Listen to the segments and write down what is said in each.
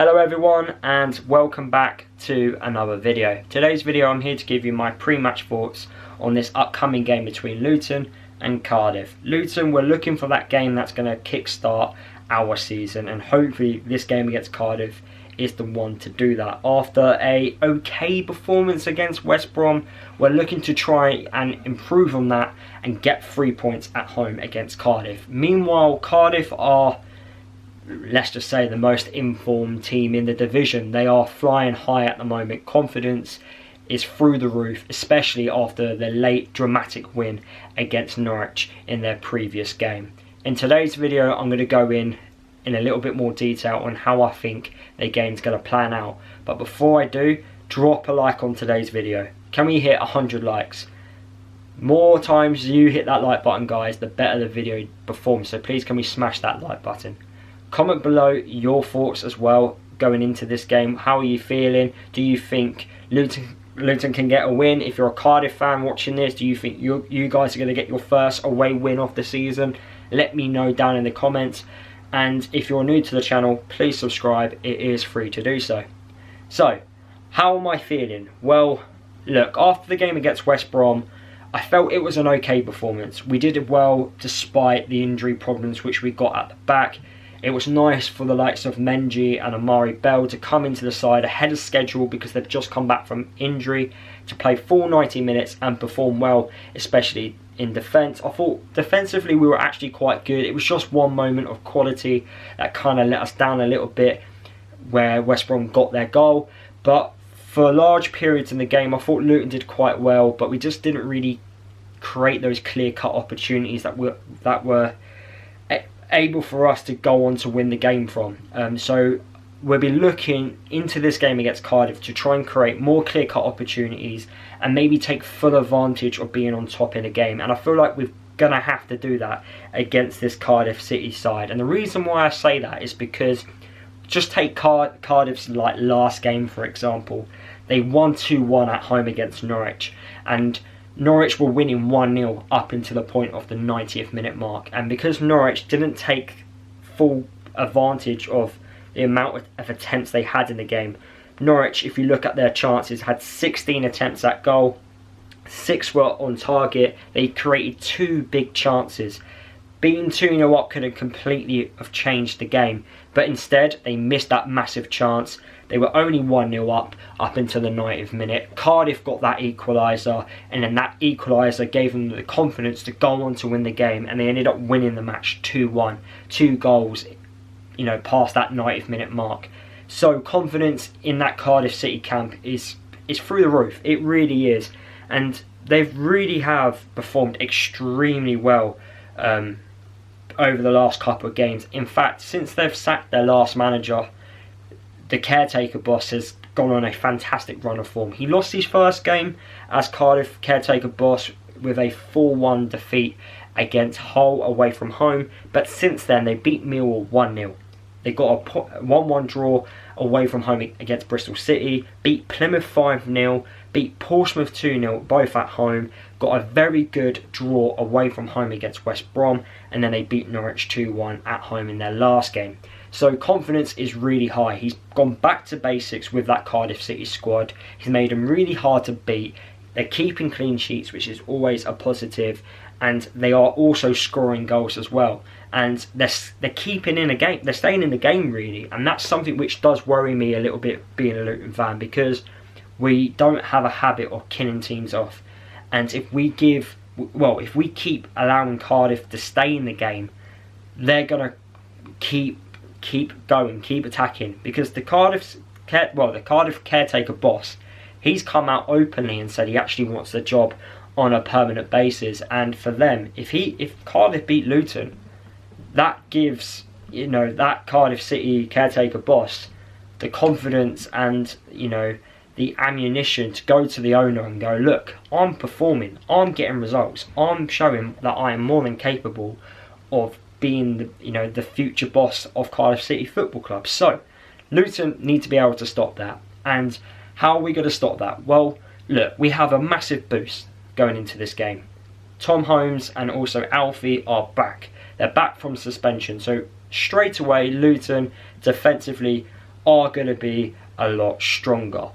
Hello everyone and welcome back to another video. Today's video I'm here to give you my pre-match thoughts on this upcoming game between Luton and Cardiff. Luton, we're looking for that game that's going to kickstart our season, and hopefully this game against Cardiff is the one to do that. After a okay performance against West Brom, we're looking to try and improve on that and get 3 points at home against Cardiff. Meanwhile, Cardiff are, let's just say, the most informed team in the division. They are flying high at the moment. Confidence is through the roof, especially after the late dramatic win against Norwich in their previous game. In today's video, I'm going to go in a little bit more detail on how I think their game's going to plan out. But before I do, drop a like on today's video. Can we hit 100 likes? More times you hit that like button, guys, the better the video performs. So please, can we smash that like button? Comment below your thoughts as well going into this game. How are you feeling? Do you think Luton can get a win? If you're a Cardiff fan watching this, do you think you guys are going to get your first away win of the season? Let me know down in the comments. And if you're new to the channel, please subscribe. It is free to do so. So, how am I feeling? Well, look, after the game against West Brom, I felt it was an okay performance. We did well despite the injury problems which we got at the back. It was nice for the likes of Menji and Amari Bell to come into the side ahead of schedule because they've just come back from injury, to play full 90 minutes and perform well, especially in defence. I thought defensively we were actually quite good. It was just one moment of quality that kind of let us down a little bit where West Brom got their goal. But for large periods in the game, I thought Luton did quite well, but we just didn't really create those clear-cut opportunities that were able for us to go on to win the game from. So we'll be looking into this game against Cardiff to try and create more clear-cut opportunities and maybe take full advantage of being on top in the game. And I feel like we're going to have to do that against this Cardiff City side. And the reason why I say that is because just take Cardiff's last game, for example. They won 2-1 at home against Norwich, and Norwich were winning 1-0 up until the point of the 90th minute mark. And because Norwich didn't take full advantage of the amount of attempts they had in the game, Norwich, if you look at their chances, had 16 attempts at goal, 6 were on target. They created 2 big chances. Being 2-0 up could have completely have changed the game, but instead they missed that massive chance. They were only 1-0 up until the 90th minute. Cardiff got that equaliser, and then that equaliser gave them the confidence to go on to win the game, and they ended up winning the match 2-1. 2 goals, past that 90th minute mark. So confidence in that Cardiff City camp is through the roof. It really is, and they really have performed extremely well over the last couple of games. In fact, since they've sacked their last manager, the caretaker boss has gone on a fantastic run of form. He lost his first game as Cardiff caretaker boss with a 4-1 defeat against Hull away from home, but since then they beat Millwall 1-0. They got a 1-1 draw away from home against Bristol City, beat Plymouth 5-0, beat Portsmouth 2-0, both at home, got a very good draw away from home against West Brom, and then they beat Norwich 2-1 at home in their last game. So confidence is really high. He's gone back to basics with that Cardiff City squad. He's made them really hard to beat. They're keeping clean sheets, which is always a positive, and they are also scoring goals as well. And they're keeping in a game. They're staying in the game, really, and that's something which does worry me a little bit being a Luton fan, because we don't have a habit of killing teams off. And if we keep allowing Cardiff to stay in the game, they're gonna keep going, keep attacking, because the Cardiff caretaker boss, he's come out openly and said he actually wants the job on a permanent basis. And for them, if Cardiff beat Luton, that gives that Cardiff City caretaker boss the confidence and the ammunition to go to the owner and go, look, I'm performing, I'm getting results, I'm showing that I am more than capable of being the future boss of Cardiff City Football Club. So Luton need to be able to stop that. And how are we going to stop that? Well, look, we have a massive boost going into this game. Tom Holmes and also Alfie are back. They're back from suspension. So straight away, Luton defensively are going to be a lot stronger.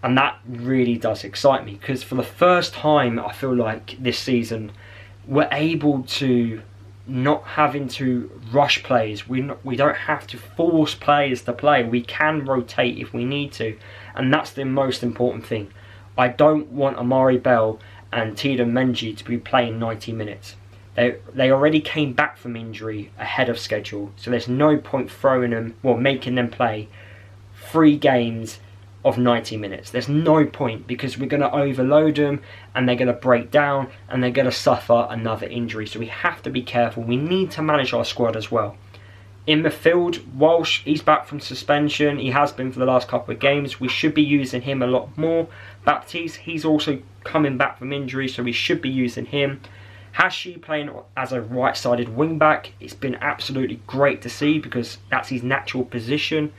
And that really does excite me, because for the first time I feel like this season we're able to not having to rush plays. We don't have to force players to play. We can rotate if we need to, and that's the most important thing. I don't want Amari Bell and Tiedan Menji to be playing 90 minutes. They already came back from injury ahead of schedule, so there's no point throwing them, well, making them play 3 games of 90 minutes. There's no point, because we're going to overload them and they're going to break down and they're going to suffer another injury. So we have to be careful. We need to manage our squad as well. In midfield, Walsh, he's back from suspension. He has been for the last couple of games. We should be using him a lot more. Baptiste, he's also coming back from injury, so we should be using him. Hashi playing as a right-sided wing-back. It's been absolutely great to see, because that's his natural position.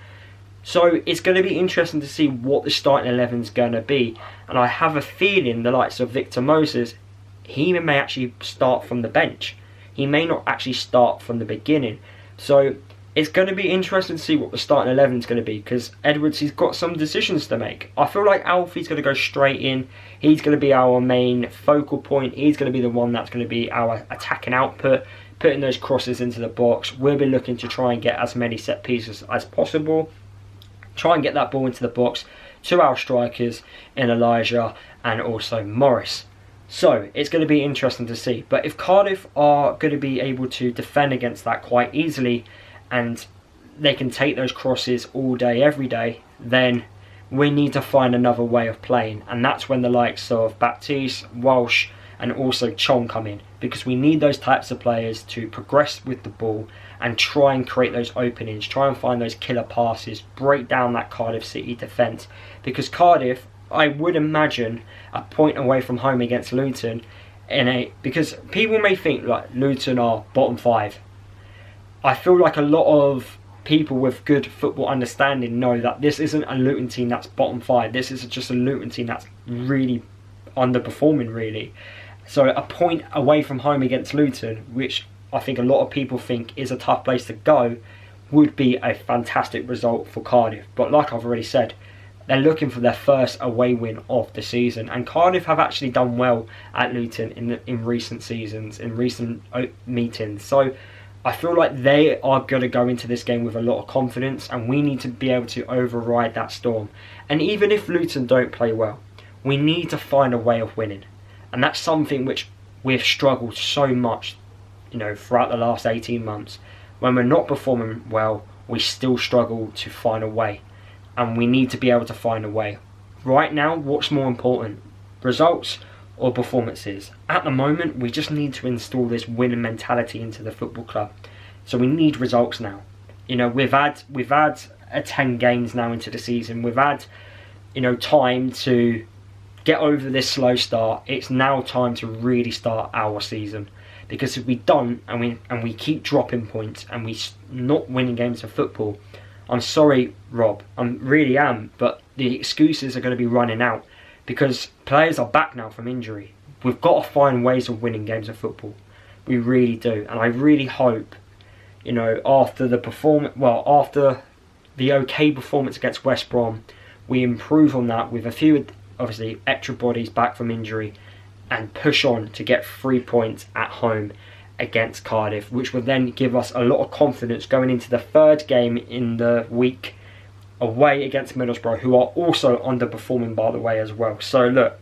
So it's going to be interesting to see what the starting 11 is going to be. And I have a feeling the likes of Victor Moses, he may actually start from the bench. He may not actually start from the beginning. So it's going to be interesting to see what the starting 11 is going to be, because Edwards, he's got some decisions to make. I feel like Alfie's going to go straight in. He's going to be our main focal point. He's going to be the one that's going to be our attacking output, putting those crosses into the box. We'll be looking to try and get as many set pieces as possible. Try and get that ball into the box to our strikers in Elijah and also Morris. So it's going to be interesting to see. But if Cardiff are going to be able to defend against that quite easily, and they can take those crosses all day, every day, then we need to find another way of playing. And that's when the likes of Baptiste, Walsh and also Chong come in, because we need those types of players to progress with the ball and try and create those openings, try and find those killer passes, break down that Cardiff City defence. Because Cardiff, I would imagine, a point away from home against Luton, because people may think like Luton are bottom 5. I feel like a lot of people with good football understanding know that this isn't a Luton team that's bottom 5. This is just a Luton team that's really underperforming, really. So a point away from home against Luton, which I think a lot of people think is a tough place to go, would be a fantastic result for Cardiff. But like I've already said, they're looking for their first away win of the season, and Cardiff have actually done well at Luton in recent seasons, in recent meetings. So I feel like they are going to go into this game with a lot of confidence, and we need to be able to override that storm. And even if Luton don't play well, we need to find a way of winning. And that's something which we've struggled so much, throughout the last 18 months. When we're not performing well, we still struggle to find a way. And we need to be able to find a way. Right now, what's more important? Results or performances? At the moment, we just need to install this winning mentality into the football club. So we need results now. We've had 10 games now into the season. We've had, time to get over this slow start. It's now time to really start our season. Because if we don't, and we keep dropping points, and we not winning games of football, I'm sorry, Rob, I really am, but the excuses are going to be running out, because players are back now from injury. We've got to find ways of winning games of football. We really do, and I really hope, after the okay performance against West Brom, we improve on that with a few, obviously, extra bodies back from injury, and push on to get 3 points at home against Cardiff, which will then give us a lot of confidence going into the third game in the week away against Middlesbrough, who are also underperforming, by the way, as well. So look,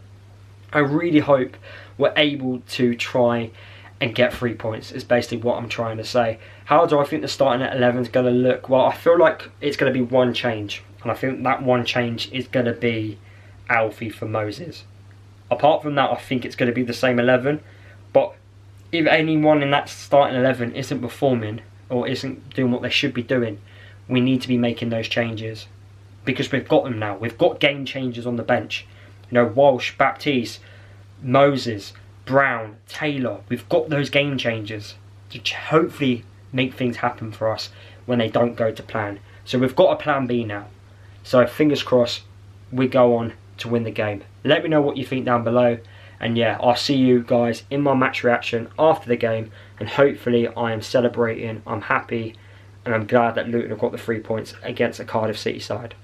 I really hope we're able to try and get 3 points, is basically what I'm trying to say. How do I think the starting at 11 is going to look? Well, I feel like it's going to be one change, and I think that one change is going to be Alfie for Moses. Apart from that, I think it's going to be the same 11. But if anyone in that starting 11 isn't performing or isn't doing what they should be doing, we need to be making those changes. Because we've got them now. We've got game changers on the bench. Walsh, Baptiste, Moses, Brown, Taylor. We've got those game changers to hopefully make things happen for us when they don't go to plan. So we've got a plan B now. So fingers crossed, we go on to win the game. Let me know what you think down below, and yeah, I'll see you guys in my match reaction after the game, and hopefully I am celebrating, I'm happy, and I'm glad that Luton have got the 3 points against a Cardiff City side.